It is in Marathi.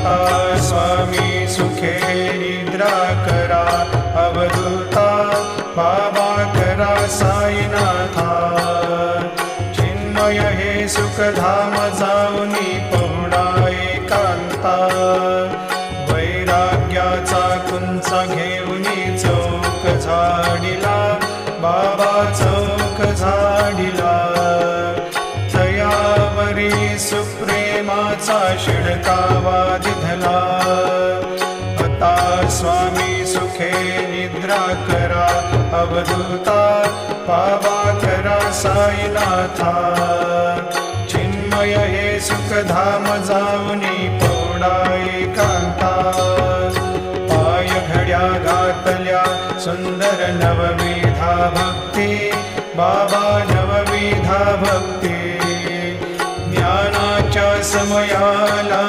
आता स्वामी सुखे निद्रा करा अवधूता बाबा करा साईनाथा चिन्मय हे सुखधाम जाऊनी पहुडा एकांता वैराग्याचा कुंचा घेऊनी चौक झाडिला बाबा चौक झाडिला तयावरी सुप्रेमाचा शिडकावा दिधला आता स्वामी सुखे निद्रा करा अवधूता बाबा करा साईनाथा चिन्मय हे सुखधाम जाऊनी पौडा एकांता पाय घड्या घातल्या सुंदर नवविधा भक्ती बाबा नवविधा भक्ती ज्ञानाच्या समयाला